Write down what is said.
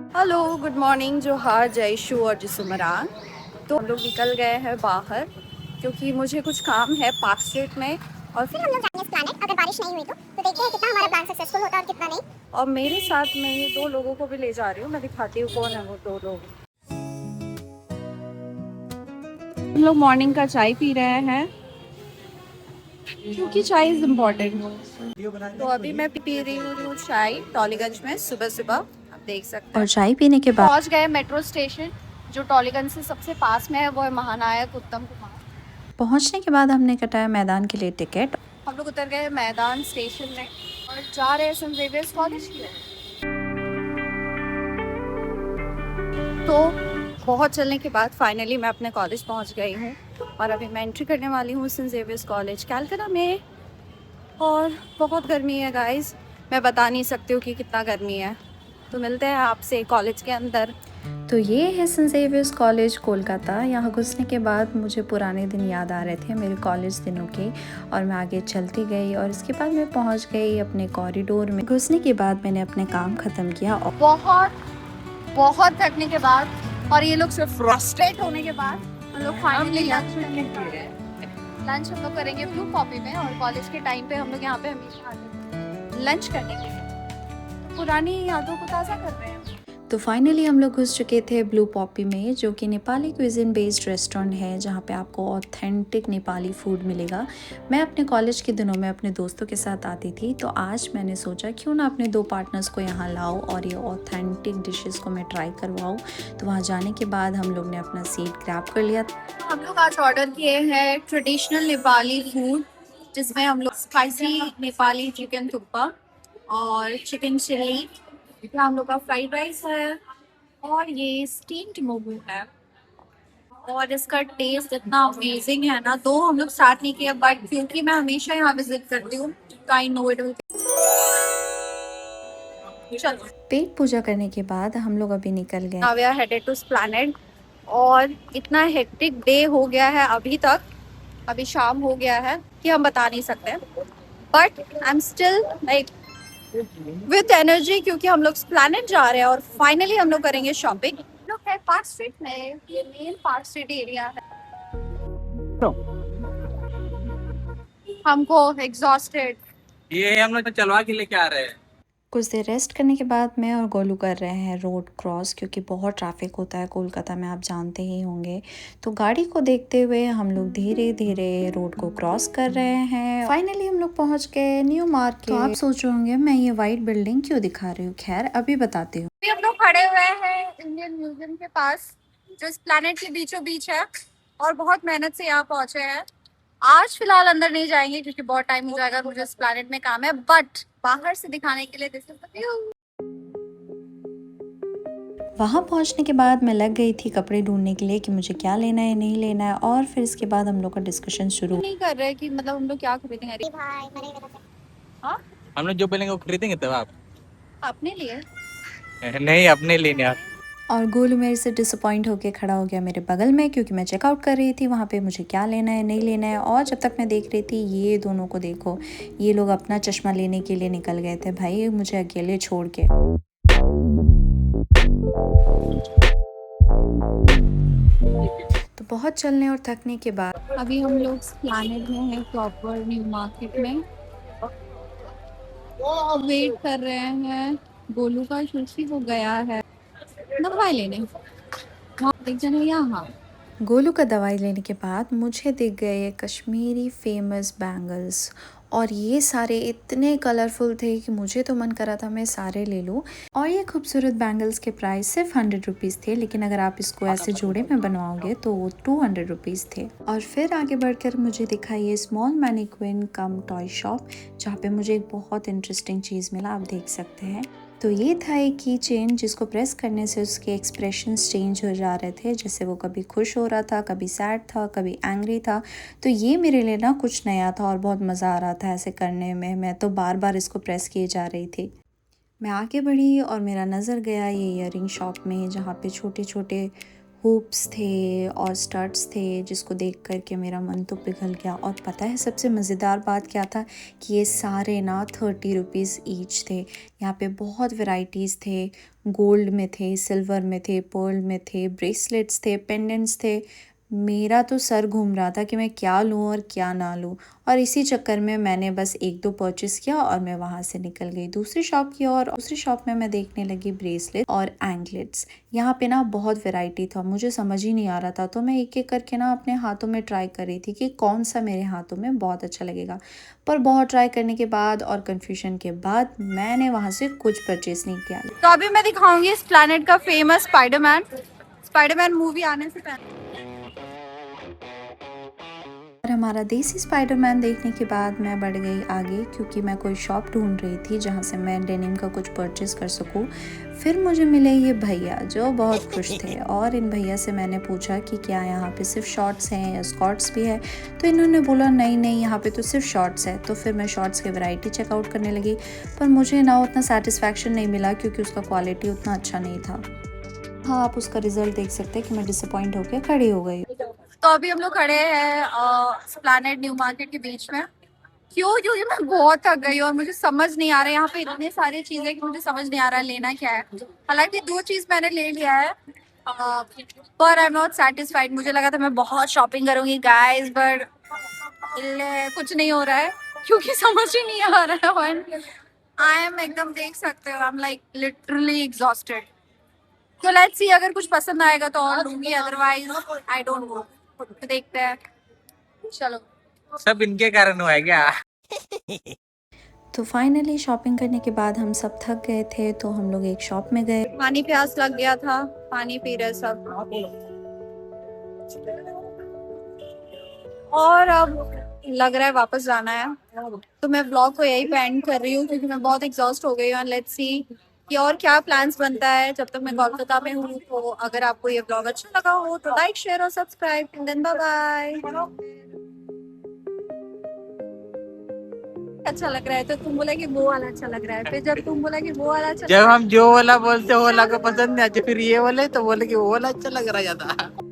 Hello, good morning, जोहार, जय शू और जिसुमरान। तो हम लोग निकल गए हैं बाहर क्योंकि मुझे कुछ काम है पार्क स्ट्रीट में। और फिर हम लोग जाएंगे इस प्लानेट अगर बारिश नहीं हुई तो देखते हैं कितना हमारा प्लान सक्सेसफुल होता है और कितना नहीं। और मेरे साथ में ये दो लोगों को भी ले जा रही हूँ। मैं दिखाती हूँ कौन है वो दो लोग। हम लोग मॉर्निंग का चाय पी रहे हैं क्योंकि चाय इज इम्पोर्टेंट। तो अभी मैं पी रही हूँ चाय टॉलीगंज में सुबह सुबह, आप देख सकते और हैं। चाय पीने के बाद पहुँच गए मेट्रो स्टेशन जो टॉलीगंज से सबसे पास में है, वो है महानायक उत्तम कुमार। पहुंचने के बाद हमने कटाया मैदान के लिए टिकट। हम लोग उतर गए मैदान स्टेशन में और जा रहे हैं सेंट जेवियर्स कॉलेज की ओर। तो बहुत चलने के बाद फाइनली मैं अपने कॉलेज पहुंच गई हूँ और अभी मैं एंट्री करने वाली हूँ सेंट जेवियर्स कॉलेज कैलकाटा में। और बहुत गर्मी है गाइस, मैं बता नहीं सकती हूँ कि कितना गर्मी है। तो मिलते हैं आपसे कॉलेज के अंदर। तो ये है सेंट जेवियर्स कॉलेज कोलकाता। यहाँ घुसने के बाद मुझे पुराने दिन याद आ रहे थे, मेरे कॉलेज दिनों के। और मैं आगे चलती गई और इसके बाद मैं पहुँच गई अपने कॉरिडोर में। घुसने के बाद मैंने अपने काम ख़त्म किया और बहुत थकने के बाद और ये लोग सिर्फ फ्रस्ट्रेट होने के बाद हम लोग फाइनली लंच हम लोग करेंगे ब्लू कॉफी में। और कॉलेज के टाइम पे हम लोग यहाँ पे हमेशा आते हैं लंच करने के लिए, पुरानी यादों को ताज़ा कर रहे हैं। तो फाइनली हम लोग घुस चुके थे ब्लू पॉपी में, जो कि नेपाली क्विज़िन बेस्ड रेस्टोरेंट है जहाँ पे आपको ऑथेंटिक नेपाली फूड मिलेगा। मैं अपने कॉलेज के दिनों में अपने दोस्तों के साथ आती थी, तो आज मैंने सोचा क्यों ना अपने दो पार्टनर्स को यहाँ लाऊं और ये ऑथेंटिक डिशेस को मैं ट्राई करवाऊँ। तो वहाँ जाने के बाद हम लोग ने अपना सीट ग्रैब कर लिया। हम लोग आज ऑर्डर किए हैं ट्रेडिशनल नेपाली फूड, जिसमें हम लोग स्पाइसी नेपाली चिकन थुक्पा और चिकन चिल्ली, हम लोग का फ्राइड राइस है और ये स्टीम्ड मोमो है। और इसका टेस्ट इतना अमेजिंग है ना। दो हम लोग स्टार्ट नहीं किए बट क्योंकि मैं हमेशा यहाँ विजिट करती हूँ तो आई नो इट विल। चलो, पेट पूजा करने के बाद हम लोग अभी निकल गए। Now we are headed to Esplanade. और इतना हेक्टिक डे हो गया है अभी तक, अभी शाम हो गया है कि हम बता नहीं सकते, but I am still like with energy क्योंकि हम लोग प्लानेट जा रहे हैं और फाइनली हम लोग करेंगे शॉपिंग। हम लोग है पार्क स्ट्रीट में, ये मेन पार्क स्ट्रीट एरिया है। हमको एग्जॉस्टेड ये हम लोग चलवा के लेके आ रहे हैं। कुछ देर रेस्ट करने के बाद मैं और गोलू कर रहे हैं रोड क्रॉस, क्योंकि बहुत ट्रैफिक होता है कोलकाता में, आप जानते ही होंगे। तो गाड़ी को देखते हुए हम लोग धीरे धीरे रोड को क्रॉस कर रहे हैं। फाइनली हम लोग पहुंच गए न्यू मार्केट। तो आप सोच रहे होंगे मैं ये वाइट बिल्डिंग क्यों दिखा रही हूँ, खैर अभी बताती हूँ। हम लोग खड़े हुए हैं इंडियन म्यूजियम के पास, जो इस प्लेनेट के बीचों बीच है और बहुत मेहनत से यहाँ पहुंचे हैं। आज फिलहाल अंदर नहीं जाएंगे क्योंकि बहुत टाइम हो जाएगा, मुझे इस प्लेनेट में काम है, बट बाहर से दिखाने के लिए दिस इज द व्यू। वहाँ पहुँचने के बाद मैं लग गई थी कपड़े ढूंढने के लिए कि मुझे क्या लेना है नहीं लेना है। और फिर इसके बाद हम लोग का डिस्कशन शुरू। नहीं कर रहे कि मतलब हम लोग क्या खरीदेंगे। भाई मैंने नहीं बता। हाँ, हम लोग जो बोलेंगे वो खरीदेंगे तब आप। अपने लिए। नहीं, अपने लिए नहीं आप। और गोलू मेरे से डिसअपॉइंट होके खड़ा हो गया मेरे बगल में, क्योंकि मैं चेकआउट कर रही थी वहाँ पे मुझे क्या लेना है नहीं लेना है। और जब तक मैं देख रही थी ये दोनों को देखो, ये लोग अपना चश्मा लेने के लिए निकल गए थे भाई, मुझे अकेले छोड़ के। तो बहुत चलने और थकने के बाद अभी हम लोग प्लानेट में हैं, प्रॉपर न्यू मार्केट में। वो वेट कर रहे हैं, गोलू का शूशी हो गया है दवाई लेने। वहाँ एक जने यहाँ। गोलू का दवाई लेने के बाद मुझे दिख गए कश्मीरी फेमस बैंगल्स, और ये सारे इतने कलरफुल थे कि मुझे तो मन करा था मैं सारे ले लूँ। और ये खूबसूरत बैंगल्स के प्राइस सिर्फ 100 रुपीज़ थे, लेकिन अगर आप इसको ऐसे जोड़े में बनवाओगे तो वो 200 रुपीज़ थे। और फिर आगे बढ़कर मुझे दिखा ये स्मॉल मैनिक्विन कम टॉय शॉप, जहाँ पे मुझे एक बहुत इंटरेस्टिंग चीज़ मिला, आप देख सकते हैं। तो ये था एक की चेन जिसको प्रेस करने से उसके एक्सप्रेशंस चेंज हो जा रहे थे, जैसे वो कभी खुश हो रहा था, कभी सैड था, कभी एंग्री था। तो ये मेरे लिए ना कुछ नया था और बहुत मज़ा आ रहा था ऐसे करने में। मैं तो बार बार इसको प्रेस किए जा रही थी। मैं आगे बढ़ी और मेरा नज़र गया ये ईयरिंग शॉप में, जहाँ पे छोटे छोटे हुप्स थे और स्टड्स थे जिसको देख कर के मेरा मन तो पिघल गया। और पता है सबसे मज़ेदार बात क्या था कि ये सारे ना 30 रुपीज़ ईच थे। यहाँ पे बहुत वैरायटीज़ थे, गोल्ड में थे, सिल्वर में थे, पर्ल में थे, ब्रेसलेट्स थे, पेंडेंट्स थे। मेरा तो सर घूम रहा था कि मैं क्या लूँ और क्या ना लूँ। और इसी चक्कर में मैंने बस एक दो परचेज़ किया और मैं वहाँ से निकल गई दूसरी शॉप की ओर। दूसरी शॉप में मैं देखने लगी ब्रेसलेट और एंकलेट्स। यहाँ पे ना बहुत वैरायटी था, मुझे समझ ही नहीं आ रहा था, तो मैं एक एक करके ना अपने हाथों में ट्राई कर रही थी कि कौन सा मेरे हाथों में बहुत अच्छा लगेगा। पर बहुत ट्राई करने के बाद और कन्फ्यूजन के बाद मैंने वहाँ से कुछ परचेज़ नहीं किया। तो अभी मैं दिखाऊंगी इस प्लैनेट का फेमस स्पाइडरमैन। स्पाइडरमैन मूवी आने से पहले और हमारा देसी स्पाइडरमैन देखने के बाद मैं बढ़ गई आगे, क्योंकि मैं कोई शॉप ढूंढ रही थी जहाँ से मैं डेनिम का कुछ परचेज़ कर सकूँ। फिर मुझे मिले ये भैया जो बहुत खुश थे, और इन भैया से मैंने पूछा कि क्या यहाँ पे सिर्फ शॉर्ट्स हैं या स्कर्ट्स भी है। तो इन्होंने बोला नहीं नहीं, यहाँ पे तो सिर्फ शॉर्ट्स है। तो फिर मैं शॉर्ट्स की वैरायटी चेकआउट करने लगी, पर मुझे ना उतना सेटिस्फैक्शन नहीं मिला क्योंकि उसका क्वालिटी उतना अच्छा नहीं था। हाँ, आप उसका रिजल्ट देख सकते हैं कि मैं डिसअपॉइंट होकर खड़ी हो गई। तो अभी हम लोग खड़े हैं प्लैनेट न्यू मार्केट के बीच में। क्योंकि मैं बहुत थक गई हूँ और मुझे समझ नहीं आ रहा है, यहाँ पे इतनी सारी चीजें कि मुझे समझ नहीं आ रहा है लेना क्या है। हालांकि 2 चीज मैंने ले लिया है, पर आई एम नॉट सेटिस्फाइड। मुझे लगा था मैं बहुत शॉपिंग करूंगी गाइस, बट कुछ नहीं हो रहा है क्योंकि समझ ही नहीं आ रहा है। आई एम एकदम, देख सकते हो, I am like literally exhausted. तो लेट्स सी, अगर कुछ पसंद आएगा तो और लूंगी, अदरवाइज आई डोंट नो। देखते हैं, चलो। सब इनके कारण हुआ है क्या? तो फाइनली शॉपिंग करने के बाद हम सब थक गए थे, तो हम लोग एक शॉप में गए। पानी प्यास लग गया था, पानी पी रहे सब। और अब लग रहा है वापस जाना है, तो मैं ब्लॉग को यही पे एंड कर रही हूँ क्योंकि मैं बहुत एग्जॉस्ट हो गई हूँ। लेट्स सी कि और क्या प्लान्स बनता है जब तक मैं कोलकाता में हूँ। तो अगर आपको ये ब्लॉग अच्छा लगा हो तो लाइक, शेयर और सब्सक्राइब। Then bye bye. अच्छा लग रहा है तो तुम बोला कि वो वाला अच्छा लग रहा है, फिर जब तुम बोला कि वो वाला अच्छा लग जब रहा है, हम जो वाला बोलते वो वाला को पसंद नहीं आती, फिर ये बोले तो बोले कि वो वाला अच्छा लग रहा है ज्यादा।